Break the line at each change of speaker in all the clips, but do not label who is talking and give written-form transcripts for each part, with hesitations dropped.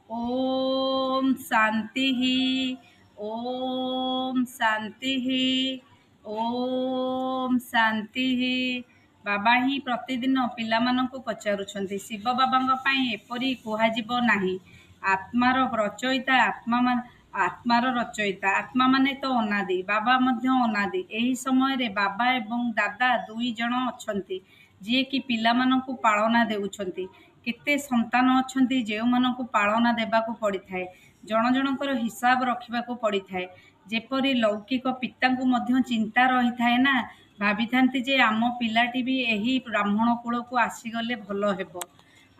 ओम शांति ही। ओम शांति ही। ओम शांति ही। बाबा ही प्रतिदिन पिलामानंकु पचारुछंती शिव बाबांग पई एपरी कुहाजिबो नाही। आत्मार रचयिता आत्मार रचयिता आत्मा माने तो अनादि बाबा मध्य अनादि। एही समय रे बाबा एवं दादा दुई जण अछंती जे कि पिलामानंकु पालना देउछंती। केते संतान अछंती जेउमानंकु पालना देबाकू पड़िथाए। जण जणकर हिसाब रखिबाकू पड़िथाए। जेपरि लौकिक पितांकु मध्य चिंता रहिथाए ना, भाबिथांती जे आम पिलाटी भी एही ब्राह्मण कूलकू आसीगले भल हेबो।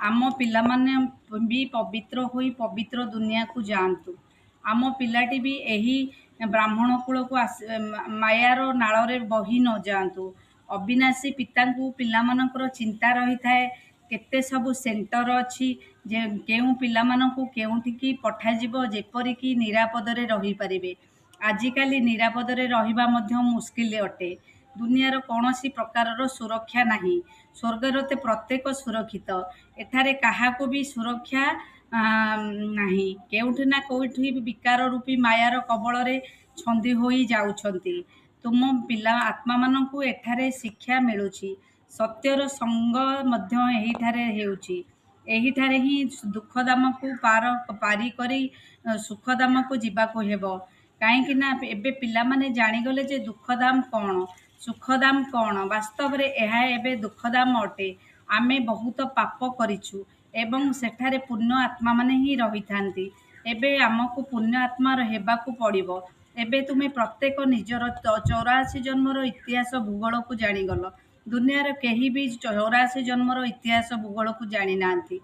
आम पिलामाने भी पवित्र होई पवित्र दुनिया को जातु। आम पिलाटी भी एही ब्राह्मण कूलकू मायार नाଳରେ बही न जातु। अविनाशी पितांकु पिलामानंकर चिंता रहिथाए। केते सबु सेंटर अछि जे केउ पिलामानंकु केउठिकी पठाजिबो जेपरिकी निरापदरे रही पारिबे। आजिकाली निरापदरे रहिबा मध्य मुस्किल अटे। दुनियार कौनसी प्रकारर सुरक्षा नाही। स्वर्गरते प्रत्येक सुरक्षित। एठारे काहाकू भी सुरक्षा नाही। केउठी ना कोउठी विकार रूपी मायार कबଳରେ छंदी होई जाउछंती। तुम पिला आत्मा मानंकु एठारे शिक्षा मिलुछि। सत्यर संग मध्य एहिठारे हेउछि। एहिठारे ही दुखदाम को पारी करी सुखदाम को जीवाको हेबो। काहेकि ना एबे पिलामाने जानिगले जे दुखदाम कौन सुखदाम कौन। वास्तव रे एहा एबे दुखदाम अटे। आमे बहुत पाप करिछु एवं सेठारे पुण्य आत्मा माने ही रहिथांती। एबे आमको पुण्य आत्मा हेबाकू पड़िबो। एबे तुमे प्रत्येक निजर 84 जन्मर इतिहास भूगोल को जानिगल। दुनियार केही भी 84 जन्मर इतिहास भूगोल को जानी नांती।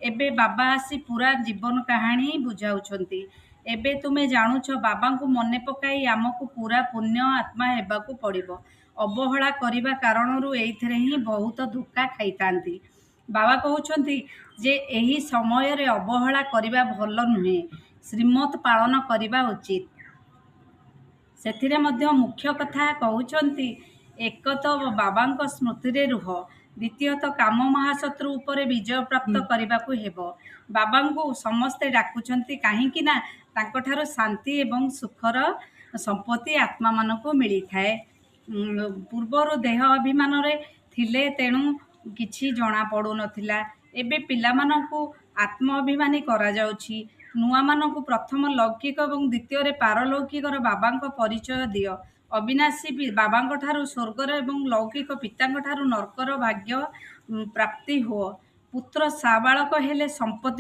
एबे बाबा आसी पूरा जीवन कहानी बुझाउछंती। एबे तुमे जानुछ बाबा को मने पकाई आमको पूरा पुण्य आत्मा हेबाकू पड़िबो। अवहेला करिबा कारणरू एइथरे ही बहुत धोखा खाइतांती। बाबा कहउछंती जे एही समय रे अवहेला करिबा भल नुहे। श्रीमत पालन करिबा उचित। ସେଥିରେ ମଧ୍ୟ ମୁଖ୍ୟ କଥା କହୁଛନ୍ତି ଏକ ତ ବାବାଙ୍କ ସ୍ମୃତିରେ ରୁହ, ଦ୍ୱିତୀୟତଃ କାମ ମହାଶତ୍ରୁ ଉପରେ ବିଜୟ ପ୍ରାପ୍ତ କରିବାକୁ ହେବ। ବାବାଙ୍କୁ ସମସ୍ତେ ଡାକୁଛନ୍ତି କାହିଁକି ନା ତାଙ୍କଠାରୁ ଶାନ୍ତି ଏବଂ ସୁଖର ସମ୍ପତ୍ତି ଆତ୍ମାମାନଙ୍କୁ ମିଳିଥାଏ। ପୂର୍ବରୁ ଦେହ ଅଭିମାନରେ ଥିଲେ ତେଣୁ କିଛି ଜଣା ପଡୁନଥିଲା। ଏବେ ପିଲାମାନଙ୍କୁ ଆତ୍ମ ଅଭିମାନୀ କରାଯାଉଛି। ନୂଆମାନଙ୍କୁ ପ୍ରଥମ ଲୌକିକ ଏବଂ ଦ୍ୱିତୀୟରେ ପାରଲୌକିକର ବାବାଙ୍କ ପରିଚୟ ଦିଅ। ଅବିନାଶୀ ବାବାଙ୍କ ଠାରୁ ସ୍ୱର୍ଗର ଏବଂ ଲୌକିକ ପିତାଙ୍କ ଠାରୁ ନର୍କର ଭାଗ୍ୟ ପ୍ରାପ୍ତି ହୁଅ। ପୁତ୍ର ସାବାଳକ ହେଲେ ସମ୍ପତ୍ତି